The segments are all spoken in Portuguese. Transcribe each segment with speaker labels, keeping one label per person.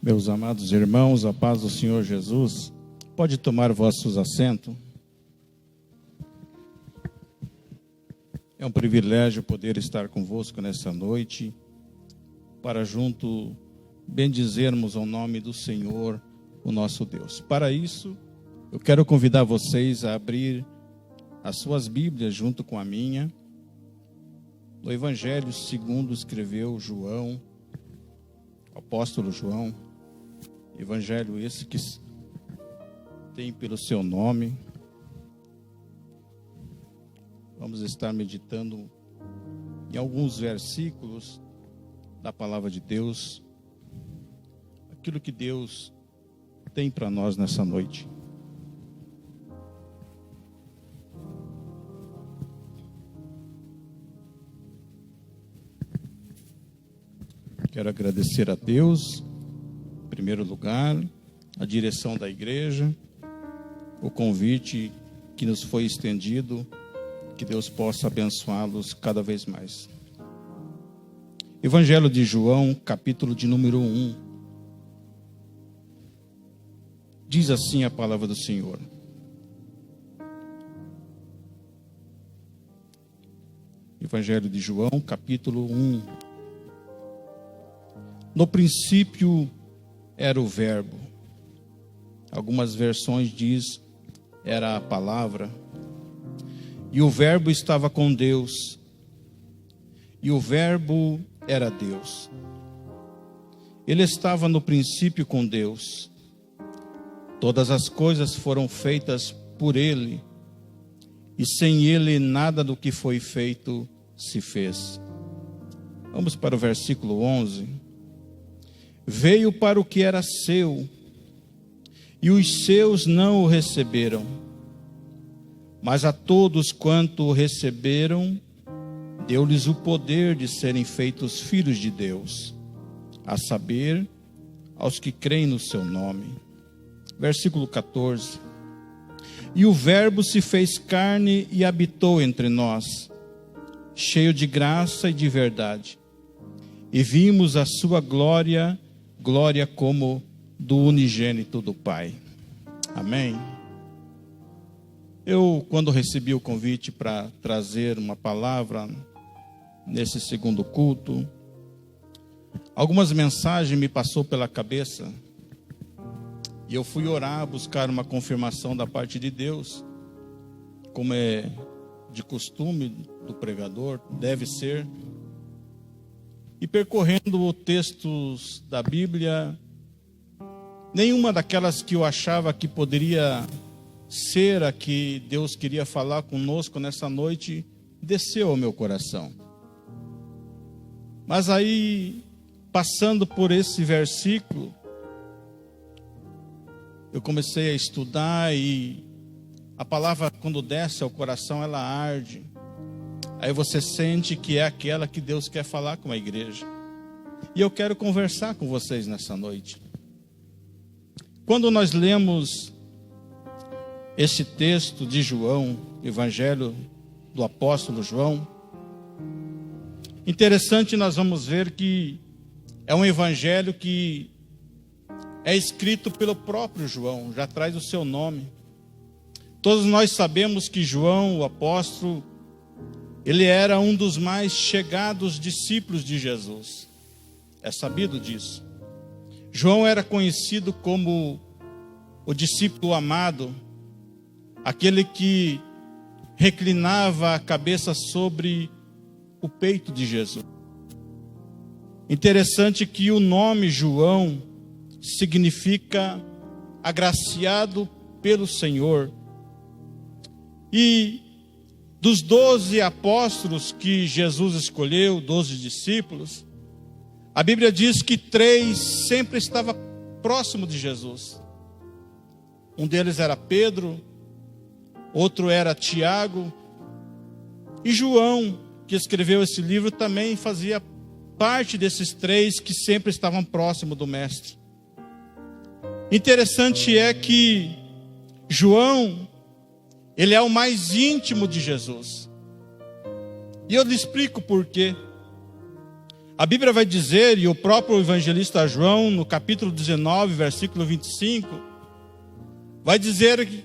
Speaker 1: Meus amados irmãos, a paz do Senhor Jesus, pode tomar vossos assentos. É um privilégio poder estar convosco nessa noite, para junto bendizermos o nome do Senhor, o nosso Deus. Para isso, eu quero convidar vocês a abrir as suas Bíblias junto com a minha, no Evangelho segundo escreveu João, o apóstolo João, Evangelho esse que tem pelo seu nome. Vamos estar meditando em alguns versículos da palavra de Deus, aquilo que Deus tem para nós nessa noite. Quero agradecer a Deus, em primeiro lugar, a direção da igreja, o convite que nos foi estendido, que Deus possa abençoá-los cada vez mais. Evangelho de João, capítulo de número 1. Diz assim a palavra do Senhor. Evangelho de João, capítulo 1. No princípio era o verbo. Algumas versões diz era a palavra. E o verbo estava com Deus. E o verbo era Deus. Ele estava no princípio com Deus. Todas as coisas foram feitas por ele. E sem ele nada do que foi feito se fez. Vamos para o versículo 11. Veio para o que era seu, e os seus não o receberam. Mas a todos quanto o receberam, deu-lhes o poder de serem feitos filhos de Deus, a saber, aos que creem no seu nome. Versículo 14. E o verbo se fez carne e habitou entre nós, cheio de graça e de verdade. E vimos a sua glória, glória como do unigênito do Pai. Amém. Eu, quando recebi o convite para trazer uma palavra nesse segundo culto, algumas mensagens me passou pela cabeça e eu fui orar, buscar uma confirmação da parte de Deus, como é de costume do pregador, deve ser. E percorrendo os textos da Bíblia, nenhuma daquelas que eu achava que poderia ser a que Deus queria falar conosco nessa noite, desceu ao meu coração. Mas aí, passando por esse versículo, eu comecei a estudar e a palavra, quando desce ao coração, ela arde. Aí você sente que é aquela que Deus quer falar com a igreja. E eu quero conversar com vocês nessa noite. Quando nós lemos esse texto de João, Evangelho do apóstolo João, interessante, nós vamos ver que é um evangelho que é escrito pelo próprio João, já traz o seu nome. Todos nós sabemos que João, o apóstolo, ele era um dos mais chegados discípulos de Jesus. É sabido disso. João era conhecido como o discípulo amado, aquele que reclinava a cabeça sobre o peito de Jesus. Interessante que o nome João significa agraciado pelo Senhor. E dos 12 apóstolos que Jesus escolheu, 12 discípulos, a Bíblia diz que 3 sempre estavam próximo de Jesus. Um deles era Pedro, outro era Tiago, e João, que escreveu esse livro, também fazia parte desses 3 que sempre estavam próximos do Mestre. Interessante é que João, ele é o mais íntimo de Jesus. E eu lhe explico por quê. A Bíblia vai dizer, e o próprio evangelista João, no capítulo 19, versículo 25, vai dizer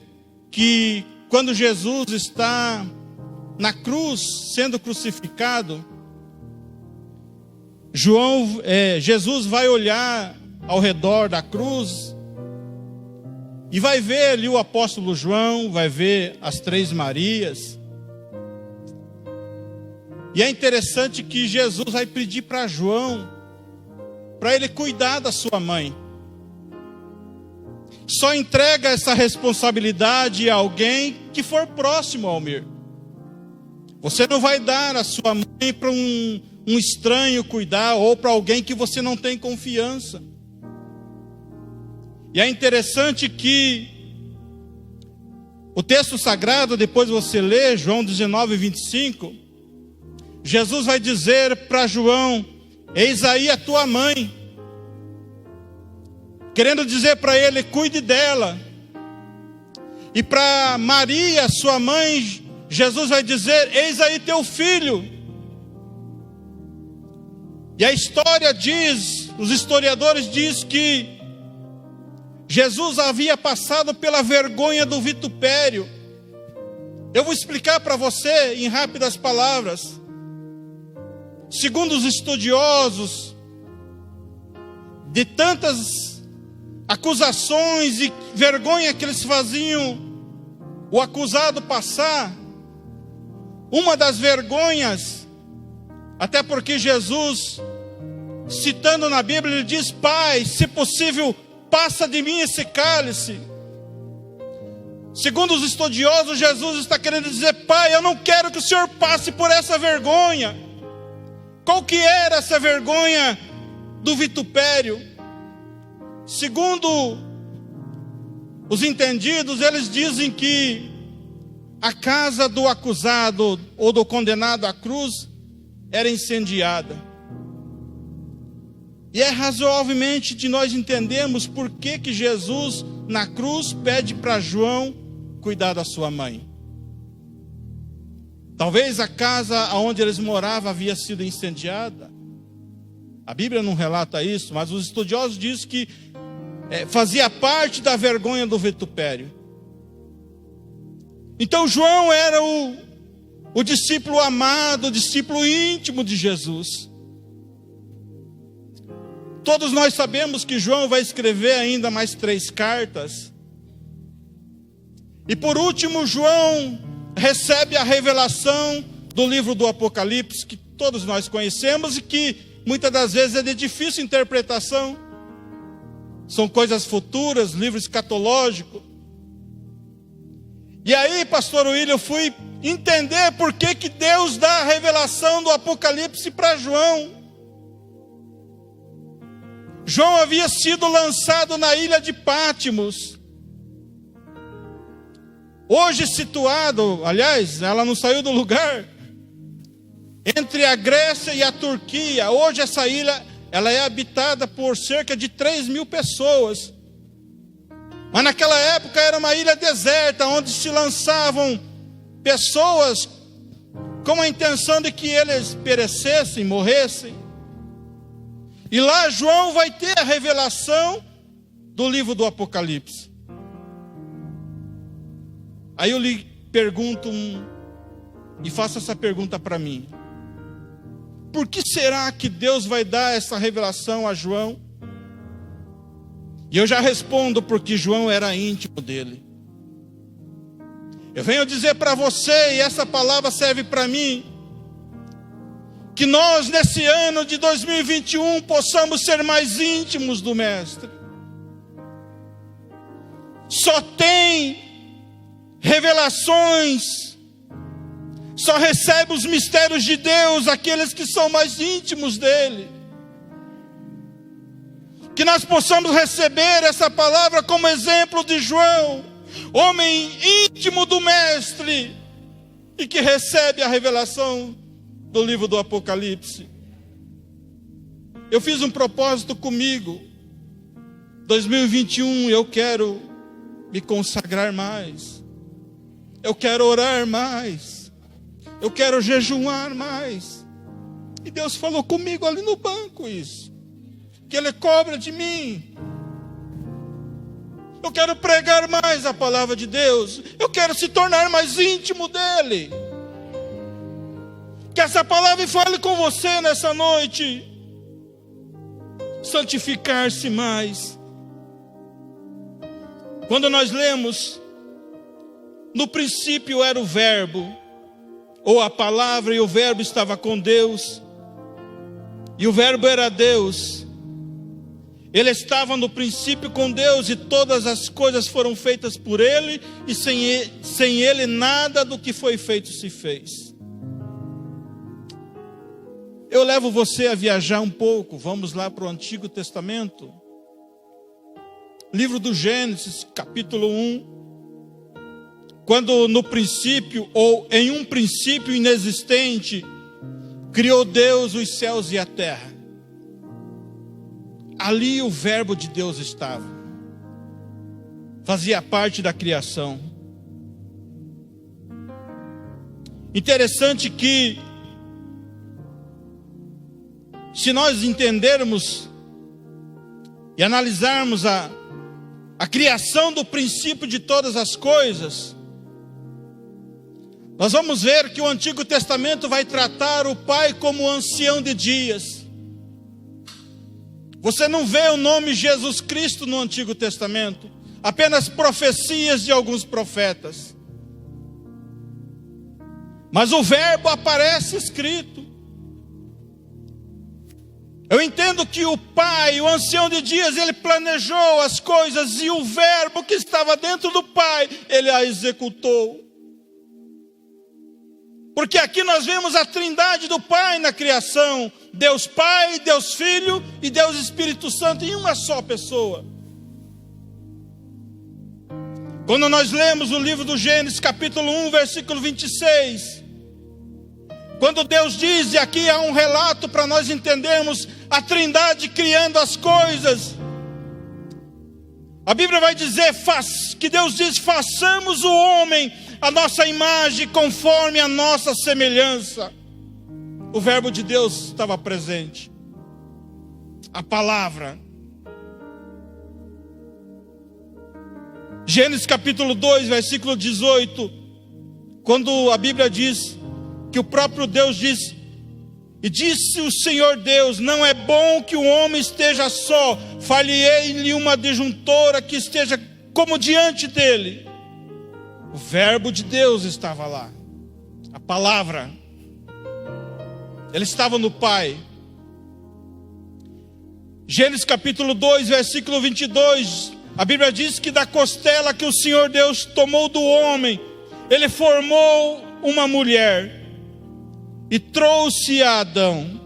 Speaker 1: que quando Jesus está na cruz, sendo crucificado, Jesus vai olhar ao redor da cruz e vai ver ali o apóstolo João, vai ver as três Marias. E é interessante que Jesus vai pedir para João, para ele cuidar da sua mãe. Só entrega essa responsabilidade a alguém que for próximo ao Almir. Você não vai dar a sua mãe para um estranho cuidar, ou para alguém que você não tem confiança. E é interessante que o texto sagrado, depois você lê, João 19, 25, Jesus vai dizer para João: eis aí a tua mãe. Querendo dizer para ele, cuide dela. E para Maria, sua mãe, Jesus vai dizer: eis aí teu filho. E a história diz, os historiadores dizem que Jesus havia passado pela vergonha do vitupério. Eu vou explicar para você em rápidas palavras. Segundo os estudiosos, de tantas acusações e vergonha que eles faziam o acusado passar, uma das vergonhas, até porque Jesus, citando na Bíblia, ele diz: Pai, se possível, passa de mim esse cálice. Segundo os estudiosos, Jesus está querendo dizer: Pai, eu não quero que o Senhor passe por essa vergonha. Qual que era essa vergonha do vitupério? Segundo os entendidos, eles dizem que a casa do acusado ou do condenado à cruz era incendiada. E é razoavelmente de nós entendermos por que Jesus na cruz pede para João cuidar da sua mãe. Talvez a casa onde eles moravam havia sido incendiada. A Bíblia não relata isso, mas os estudiosos dizem que fazia parte da vergonha do vitupério. Então João era o discípulo amado, o discípulo íntimo de Jesus. Todos nós sabemos que João vai escrever ainda mais 3 cartas. E por último, João recebe a revelação do livro do Apocalipse, que todos nós conhecemos e que muitas das vezes é de difícil interpretação. São coisas futuras, livro escatológico. E aí, pastor William, eu fui entender por que Deus dá a revelação do Apocalipse para João. João havia sido lançado na ilha de Patmos. Hoje situado, aliás, ela não saiu do lugar, entre a Grécia e a Turquia. Hoje essa ilha, ela é habitada por cerca de 3.000 pessoas. Mas naquela época era uma ilha deserta, onde se lançavam pessoas com a intenção de que eles perecessem, morressem. E lá João vai ter a revelação do livro do Apocalipse. Aí eu lhe pergunto e faço essa pergunta para mim: por que será que Deus vai dar essa revelação a João? E eu já respondo: porque João era íntimo dele. Eu venho dizer para você, e essa palavra serve para mim, que nós nesse ano de 2021 possamos ser mais íntimos do Mestre. Só tem revelações, só recebe os mistérios de Deus aqueles que são mais íntimos dele. Que nós possamos receber essa palavra como exemplo de João, homem íntimo do Mestre, e que recebe a revelação do livro do Apocalipse. Eu fiz um propósito comigo. 2021 eu quero me consagrar mais. Eu quero orar mais. Eu quero jejuar mais. E Deus falou comigo ali no banco isso. Que Ele cobra de mim. Eu quero pregar mais a palavra de Deus. Eu quero se tornar mais íntimo dEle. Que essa palavra fale com você nessa noite. Santificar-se mais. Quando nós lemos, no princípio era o verbo, ou a palavra, e o verbo estava com Deus, e o verbo era Deus. Ele estava no princípio com Deus, e todas as coisas foram feitas por Ele, e sem Ele nada do que foi feito se fez. Eu levo você a viajar um pouco. Vamos lá para o Antigo Testamento. Livro do Gênesis, capítulo 1. Quando no princípio, ou em um princípio inexistente, criou Deus os céus e a terra. Ali o verbo de Deus estava. Fazia parte da criação. Interessante que, se nós entendermos e analisarmos a criação do princípio de todas as coisas, nós vamos ver que o Antigo Testamento vai tratar o Pai como ancião de dias. Você não vê o nome Jesus Cristo no Antigo Testamento, apenas profecias de alguns profetas. Mas o verbo aparece escrito. Eu entendo que o Pai, o ancião de dias, ele planejou as coisas, e o verbo que estava dentro do Pai, ele a executou. Porque aqui nós vemos a trindade do Pai na criação. Deus Pai, Deus Filho e Deus Espírito Santo em uma só pessoa. Quando nós lemos o livro do Gênesis, capítulo 1, versículo 26... quando Deus diz, e aqui há um relato para nós entendermos a trindade criando as coisas. A Bíblia vai dizer que Deus diz: façamos o homem a nossa imagem, conforme a nossa semelhança. O verbo de Deus estava presente. A palavra. Gênesis capítulo 2, versículo 18. Quando a Bíblia diz que o próprio Deus diz: e disse o Senhor Deus, não é bom que o homem esteja só, far-lhe-ei uma adjuntora que esteja como diante dele. O verbo de Deus estava lá, a palavra, ele estava no Pai. Gênesis capítulo 2, versículo 22, a Bíblia diz que da costela que o Senhor Deus tomou do homem, ele formou uma mulher e trouxe a Adão.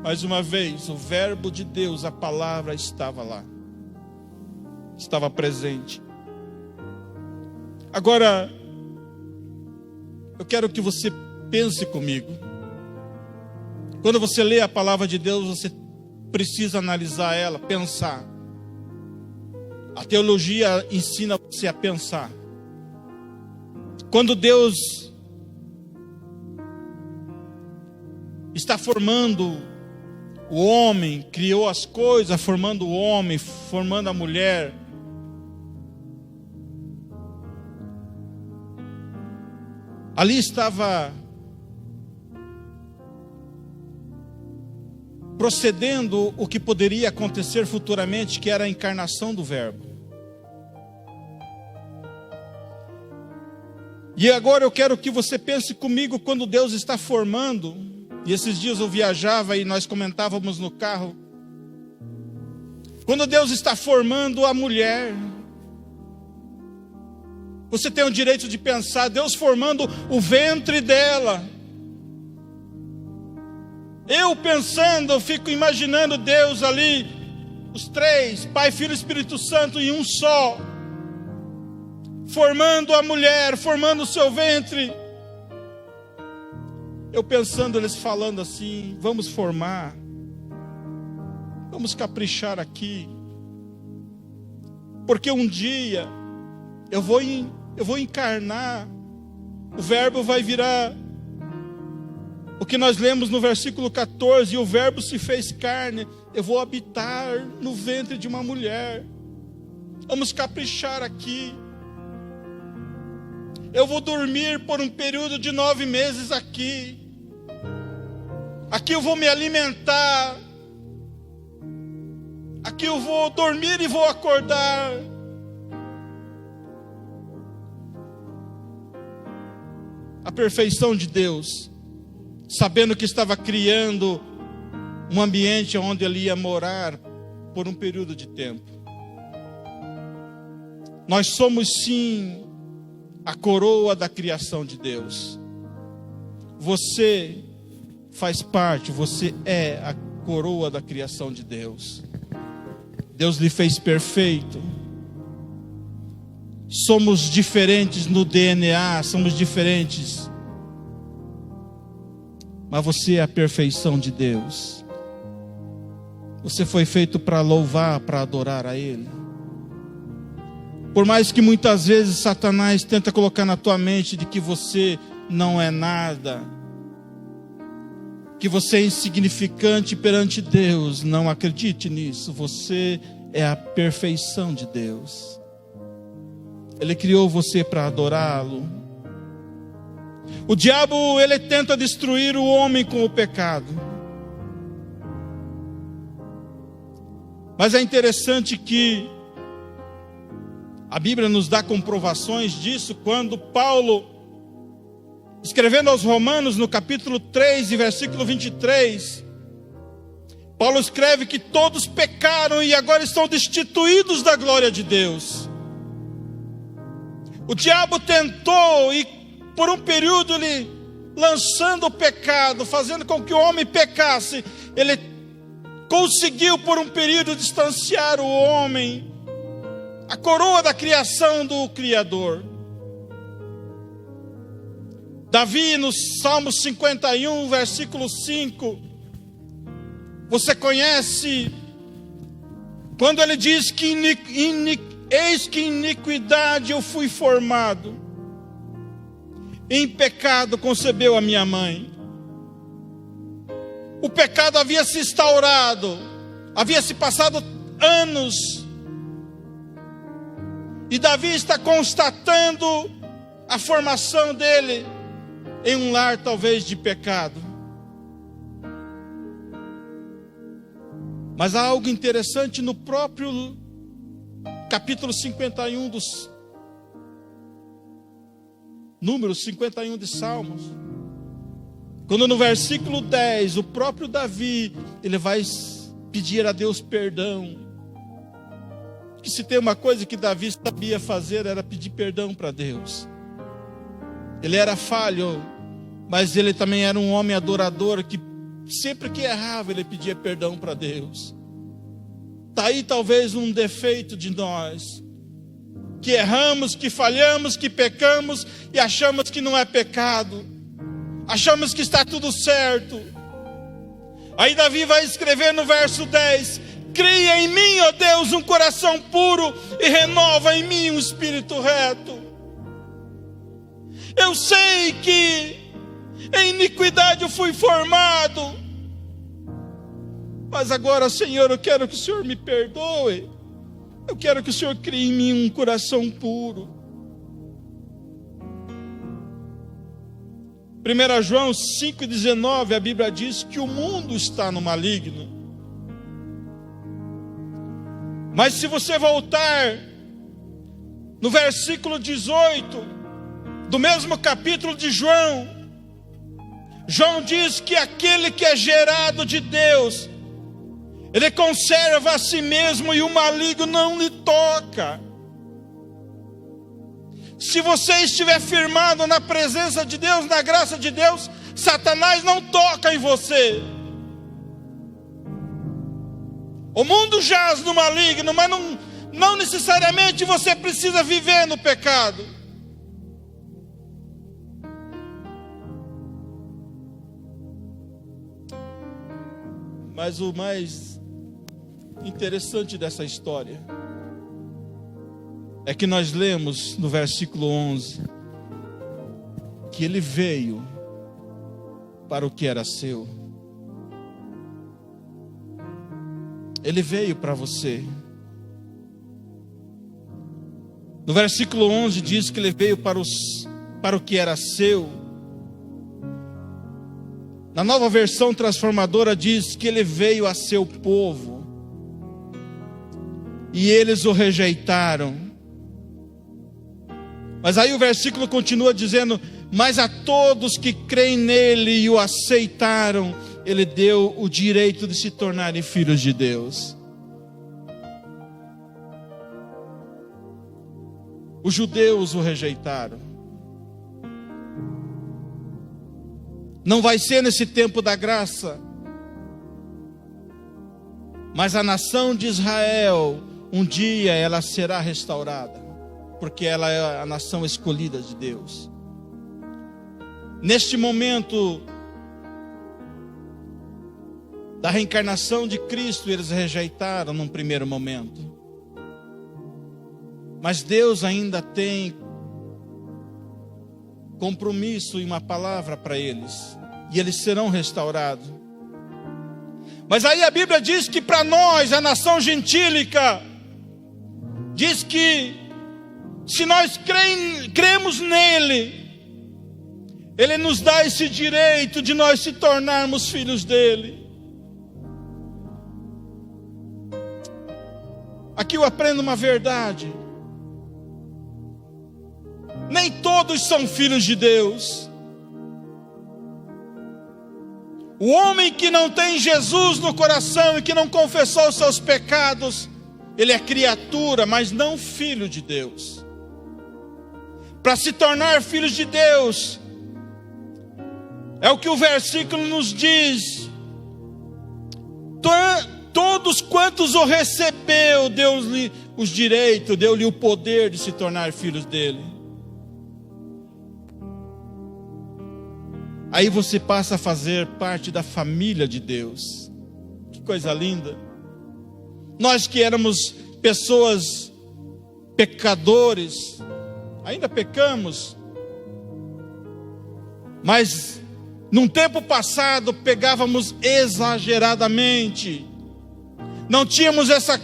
Speaker 1: Mais uma vez, o verbo de Deus, a palavra estava lá, estava presente. Agora, eu quero que você pense comigo. Quando você lê a palavra de Deus, você precisa analisar ela, pensar. A teologia ensina você a pensar. Quando Deus está formando o homem, criou as coisas, formando o homem, formando a mulher, ali estava procedendo o que poderia acontecer futuramente, que era a encarnação do verbo. E agora eu quero que você pense comigo, quando Deus está formando, e esses dias eu viajava e nós comentávamos no carro, quando Deus está formando a mulher, você tem o direito de pensar, Deus formando o ventre dela. Eu pensando, eu fico imaginando Deus ali, os três, Pai, Filho e Espírito Santo em um só, formando a mulher, formando o seu ventre. Eu pensando, eles falando assim: vamos formar, vamos caprichar aqui, porque um dia eu vou encarnar, o verbo vai virar O que nós lemos no versículo 14, e o verbo se fez carne, eu vou habitar no ventre de uma mulher. Vamos caprichar aqui. Eu vou dormir por um período de 9 meses aqui. Aqui eu vou me alimentar. Aqui eu vou dormir e vou acordar. A perfeição de Deus, sabendo que estava criando um ambiente onde ele ia morar por um período de tempo. Nós somos sim a coroa da criação de Deus. Você faz parte, você é a coroa da criação de Deus. Deus lhe fez perfeito. Somos diferentes no DNA, somos diferentes. Mas você é a perfeição de Deus. Você foi feito para louvar, para adorar a Ele. Por mais que muitas vezes Satanás tenta colocar na tua mente de que você não é nada, que você é insignificante perante Deus, não acredite nisso. Você é a perfeição de Deus. Ele criou você para adorá-lo. O diabo, ele tenta destruir o homem com o pecado. Mas é interessante que a Bíblia nos dá comprovações disso quando Paulo, escrevendo aos Romanos no capítulo 3 e versículo 23, Paulo escreve que todos pecaram e agora estão destituídos da glória de Deus. O diabo tentou, e por um período ele lançando o pecado, fazendo com que o homem pecasse, ele conseguiu por um período distanciar o homem, a coroa da criação do Criador. Davi, no Salmo 51, versículo 5, você conhece, quando ele diz que eis que em iniquidade eu fui formado, em pecado concebeu a minha mãe. O pecado havia se instaurado, havia se passado anos, e Davi está constatando a formação dele em um lar talvez de pecado. Mas há algo interessante no próprio capítulo 51 dos Números 51 de Salmos. Quando no versículo 10, o próprio Davi, ele vai pedir a Deus perdão. Que se tem uma coisa que Davi sabia fazer, era pedir perdão para Deus. Ele era falho, mas ele também era um homem adorador, que sempre que errava, ele pedia perdão para Deus. Está aí talvez um defeito de nós, que erramos, que falhamos, que pecamos, e achamos que não é pecado, achamos que está tudo certo. Aí Davi vai escrever no verso 10, cria em mim, ó Deus, um coração puro, e renova em mim um espírito reto. Eu sei que em iniquidade eu fui formado, mas agora, Senhor, eu quero que o Senhor me perdoe. Eu quero que o Senhor crie em mim um coração puro. 1 João 5,19, a Bíblia diz que o mundo está no maligno. Mas se você voltar no versículo 18, do mesmo capítulo de João, João diz que aquele que é gerado de Deus, ele conserva a si mesmo e o maligno não lhe toca. Se você estiver firmado na presença de Deus, na graça de Deus, Satanás não toca em você. O mundo jaz no maligno, mas não necessariamente você precisa viver no pecado. Mas o mais interessante dessa história é que nós lemos no versículo 11 que ele veio para o que era seu. Ele veio para você. No versículo 11 diz que ele veio para o que era seu. Na Nova Versão Transformadora diz que ele veio a seu povo e eles o rejeitaram. Mas aí o versículo continua dizendo: mas a todos que creem nele e o aceitaram, ele deu o direito de se tornarem filhos de Deus. Os judeus o rejeitaram. Não vai ser nesse tempo da graça. Mas a nação de Israel, um dia ela será restaurada, porque ela é a nação escolhida de Deus. Neste momento da reencarnação de Cristo, eles rejeitaram num primeiro momento. Mas Deus ainda tem compromisso e uma palavra para eles, e eles serão restaurados. Mas aí a Bíblia diz que para nós, a nação gentílica, diz que se nós cremos nele, ele nos dá esse direito de nós se tornarmos filhos dele. Aqui eu aprendo uma verdade: nem todos são filhos de Deus. O homem que não tem Jesus no coração e que não confessou os seus pecados, ele é criatura, mas não filho de Deus. Para se tornar filhos de Deus, é o que o versículo nos diz: todos quantos o recebeu, deu-lhe os direitos, deu-lhe o poder de se tornar filhos dele. Aí você passa a fazer parte da família de Deus. Que coisa linda. Nós que éramos pessoas pecadores, ainda pecamos, mas num tempo passado pegávamos exageradamente. Não tínhamos essa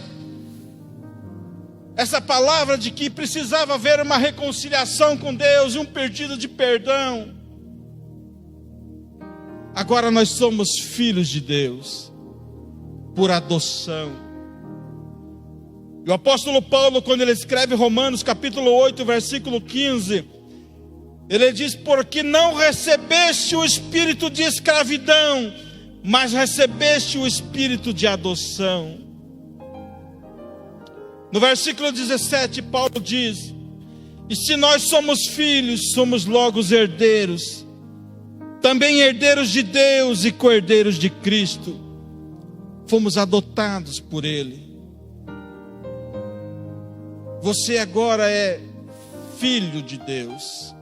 Speaker 1: palavra de que precisava haver uma reconciliação com Deus e um pedido de perdão. Agora nós somos filhos de Deus, por adoção. E o apóstolo Paulo, quando ele escreve Romanos capítulo 8, versículo 15, ele diz: porque não recebeste o espírito de escravidão, mas recebeste o espírito de adoção. No versículo 17, Paulo diz: e se nós somos filhos, somos logo os herdeiros, também herdeiros de Deus e co-herdeiros de Cristo. Fomos adotados por Ele. Você agora é filho de Deus.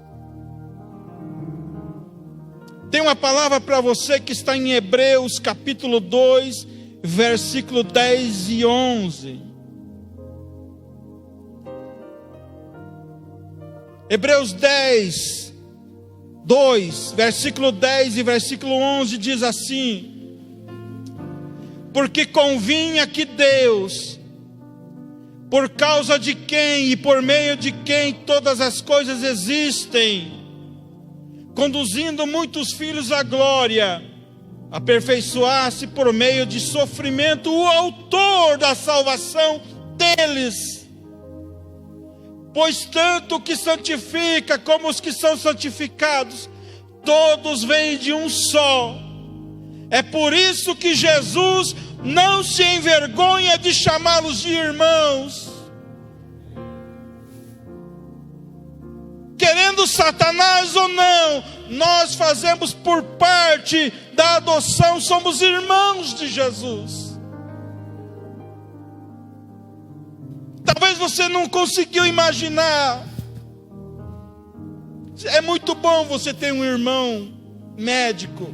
Speaker 1: Tem uma palavra para você que está em Hebreus capítulo 2, versículo 10 e 11. Hebreus 10, 2, versículo 10 e versículo 11 diz assim: porque convinha que Deus, por causa de quem e por meio de quem todas as coisas existem, conduzindo muitos filhos à glória, aperfeiçoasse por meio de sofrimento o autor da salvação deles. Pois tanto o que santifica como os que são santificados, todos vêm de um só. É por isso que Jesus não se envergonha de chamá-los de irmãos. Querendo Satanás ou não, nós fazemos por parte da adoção, somos irmãos de Jesus. Talvez você não conseguiu imaginar. É muito bom você ter um irmão médico.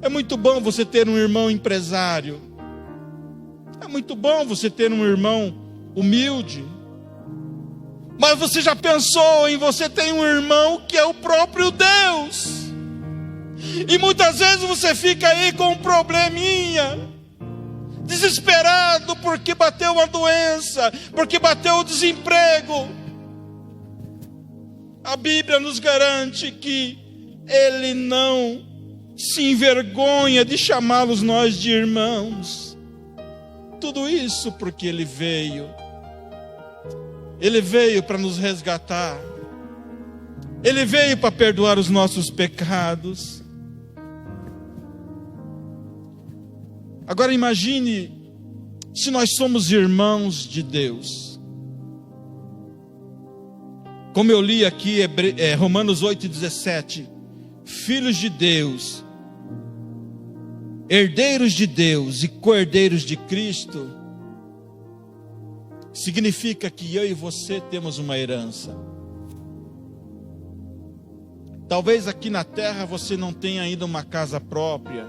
Speaker 1: É muito bom você ter um irmão empresário. É muito bom você ter um irmão humilde. Mas você já pensou em você ter um irmão que é o próprio Deus? E muitas vezes você fica aí com um probleminha, desesperado porque bateu uma doença, porque bateu o desemprego. A Bíblia nos garante que Ele não se envergonha de chamá-los nós de irmãos. Tudo isso porque Ele veio para nos resgatar. Ele veio para perdoar os nossos pecados. Agora imagine se nós somos irmãos de Deus. Como eu li aqui, Romanos 8,17. Filhos de Deus, herdeiros de Deus e co-herdeiros de Cristo, significa que eu e você temos uma herança. Talvez aqui na terra você não tenha ainda uma casa própria.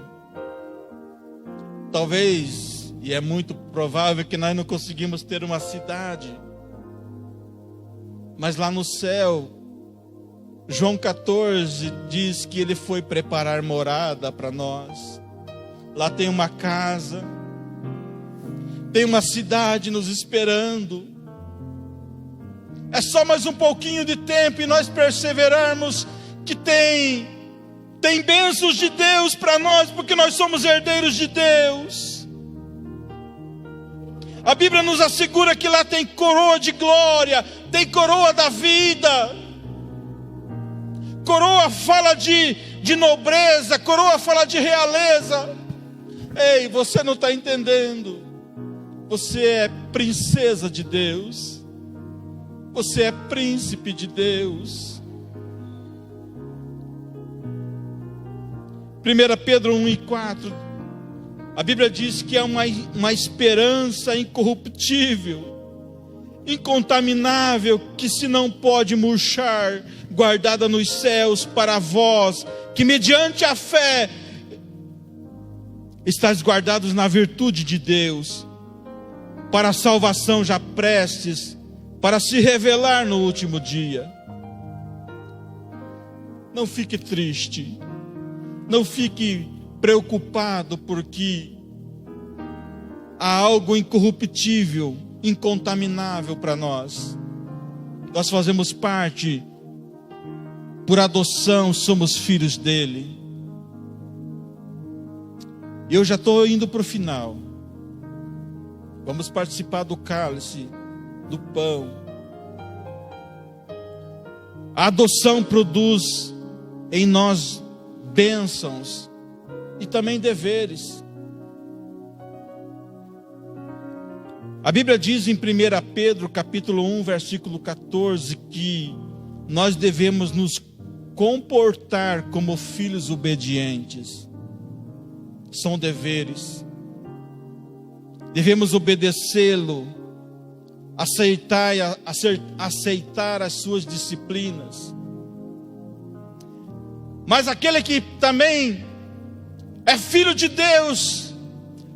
Speaker 1: Talvez, e é muito provável que nós não conseguimos ter uma cidade. Mas lá no céu, João 14 diz que Ele foi preparar morada para nós. Lá tem uma casa, tem uma cidade nos esperando. É só mais um pouquinho de tempo e nós perseverarmos que tem bênçãos de Deus para nós, porque nós somos herdeiros de Deus. A Bíblia nos assegura que lá tem coroa de glória, tem coroa da vida. Coroa fala de nobreza, coroa fala de realeza. Ei, você não está entendendo. Você é princesa de Deus. Você é príncipe de Deus. 1 Pedro 1:4, a Bíblia diz que é uma esperança incorruptível, incontaminável, que se não pode murchar, guardada nos céus para vós, que mediante a fé estáis guardados na virtude de Deus, para a salvação já prestes, para se revelar no último dia. Não fique triste, não fique preocupado, porque há algo incorruptível, incontaminável para nós. Nós fazemos parte, por adoção, somos filhos dele. E eu já estou indo para o final. Vamos participar do cálice, do pão. A adoção produz em nós bênçãos e também deveres. A Bíblia diz em 1 Pedro capítulo 1, versículo 14, que nós devemos nos comportar como filhos obedientes. São deveres. Devemos obedecê-lo, aceitar as suas disciplinas. Mas aquele que também é filho de Deus,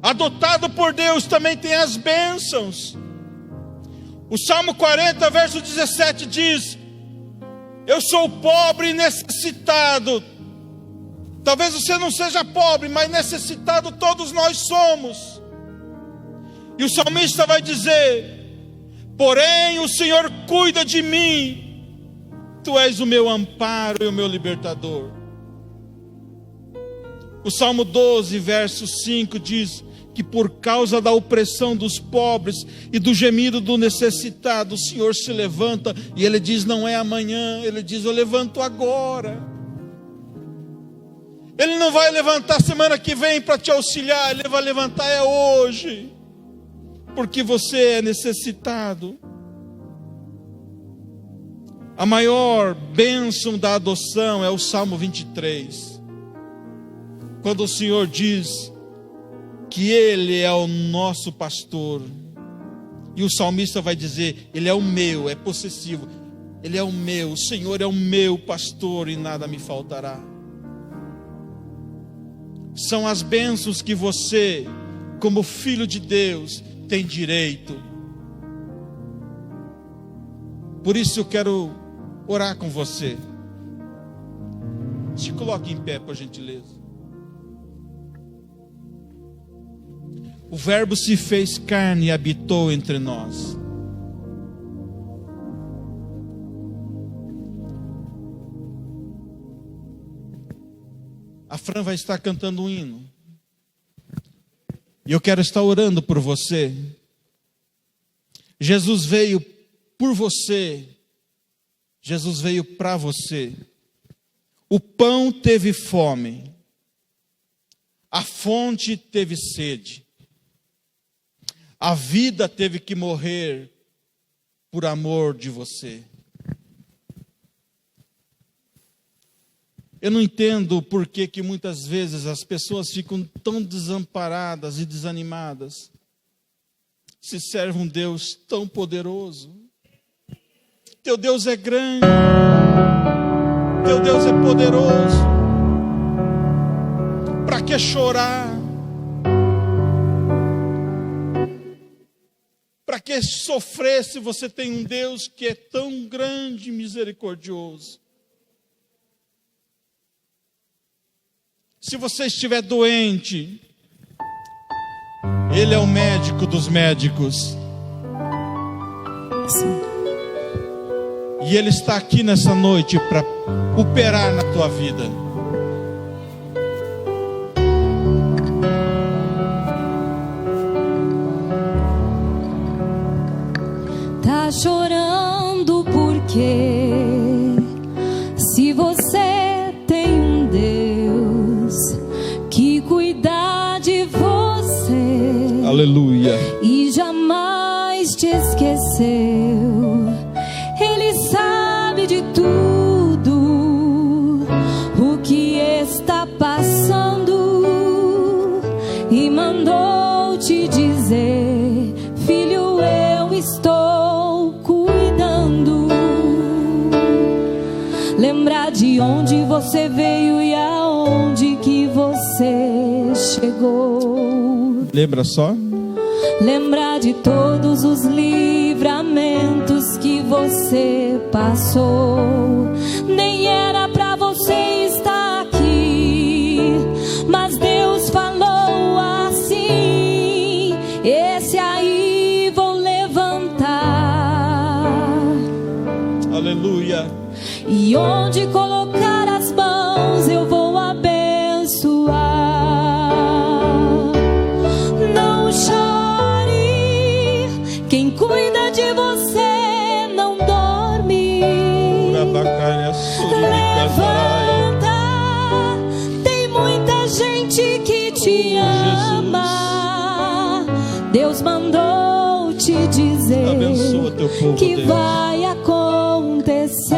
Speaker 1: adotado por Deus, também tem as bênçãos. O Salmo 40, verso 17 diz: eu sou pobre e necessitado. Talvez você não seja pobre, mas necessitado todos nós somos. E o salmista vai dizer: porém o Senhor cuida de mim, Tu és o meu amparo e o meu libertador. O Salmo 12, verso 5 diz que por causa da opressão dos pobres e do gemido do necessitado, o Senhor se levanta, e Ele diz: não é amanhã, Ele diz: eu levanto agora. Ele não vai levantar semana que vem para te auxiliar, Ele vai levantar hoje, porque você é necessitado. A maior bênção da adoção é o Salmo 23. Quando o Senhor diz que Ele é o nosso pastor, e o salmista vai dizer: Ele é o meu, é possessivo, Ele é o meu, o Senhor é o meu pastor e nada me faltará. São as bênçãos que você, como filho de Deus, tem direito. Por isso eu quero orar com você. Se coloque em pé, por gentileza. O Verbo se fez carne e habitou entre nós. A Fran vai estar cantando um hino. E eu quero estar orando por você. Jesus veio por você. Jesus veio para você. O pão teve fome. A fonte teve sede. A vida teve que morrer por amor de você. Eu não entendo por que muitas vezes as pessoas ficam tão desamparadas e desanimadas. Se serve um Deus tão poderoso. Teu Deus é grande. Teu Deus é poderoso. Para que chorar? Para que sofrer se você tem um Deus que é tão grande e misericordioso? Se você estiver doente, Ele é o médico dos médicos.
Speaker 2: Sim.
Speaker 1: E Ele está aqui nessa noite para operar na tua vida.
Speaker 2: Tá chorando porque se você tem um Deus que cuida de você,
Speaker 1: Aleluia.
Speaker 2: E jamais te esqueceu, Ele sabe de tudo o que está passando e mandou te dizer: filho, eu estou cuidando. Lembrar de onde você veio e aonde que você chegou.
Speaker 1: Lembra só?
Speaker 2: Lembrar de todos os livramentos que você passou. Nem era pra você estar aqui, mas Deus falou assim: esse aí vou levantar.
Speaker 1: Aleluia.
Speaker 2: E onde colocar as mãos eu vou abençoar. Não chore, quem cuida de você não dorme. Levanta, tem muita gente que te ama. Deus mandou te dizer:
Speaker 1: abençoa teu povo,
Speaker 2: que
Speaker 1: Deus.
Speaker 2: vai acontecer.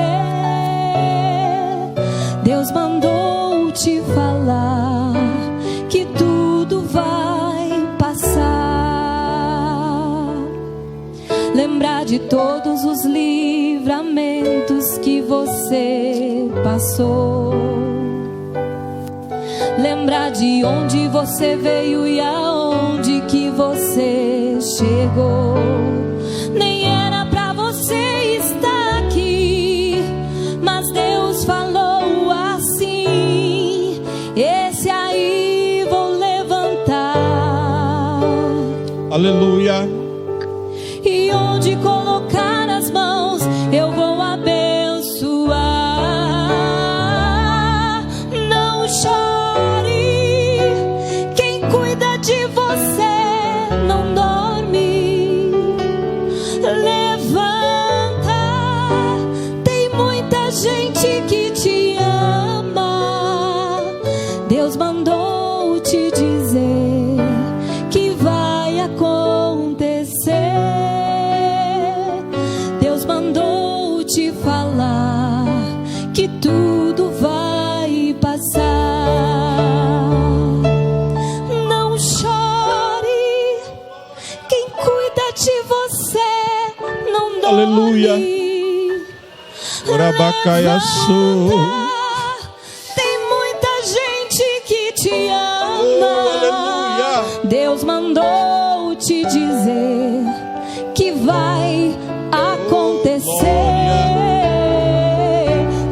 Speaker 2: Deus mandou te falar que tudo vai passar. Lembrar de todos os livramentos que você passou. Lembrar de onde você veio e aonde que você chegou. Nem era pra você estar aqui, mas Deus falou assim: esse aí vou levantar.
Speaker 1: Aleluia.
Speaker 2: E onde colocar as mãos eu vou abençoar. Não chore, quem cuida de você não dorme. Levanta, tem muita gente que te ama. Deus mandou te dizer que vai acontecer. Deus mandou te falar que tudo vai passar. Não chore, quem cuida de você não dorme.
Speaker 1: Aleluia. Orabacaiaçu.
Speaker 2: Levanta, tem muita gente que te ama.
Speaker 1: Aleluia.
Speaker 2: Deus mandou te dizer que vai acontecer.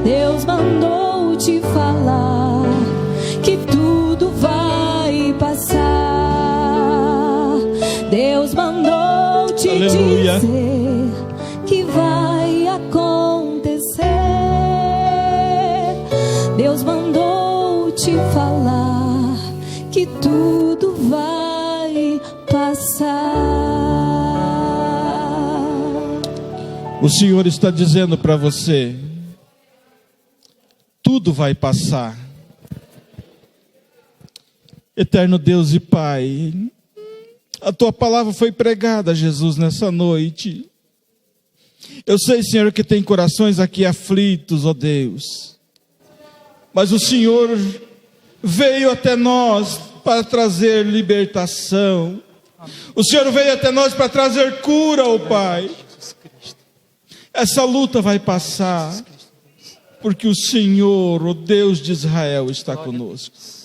Speaker 2: Deus mandou te falar te
Speaker 1: Aleluia.
Speaker 2: dizer que vai acontecer. Deus mandou te falar que tudo vai passar.
Speaker 1: O Senhor está dizendo para você: tudo vai passar. Eterno Deus e Pai, a tua palavra foi pregada, Jesus, nessa noite. Eu sei, Senhor, que tem corações aqui aflitos, ó Deus, mas o Senhor veio até nós para trazer libertação. O Senhor veio até nós para trazer cura, ó Pai. Essa luta vai passar, porque o Senhor, o Deus de Israel, está conosco.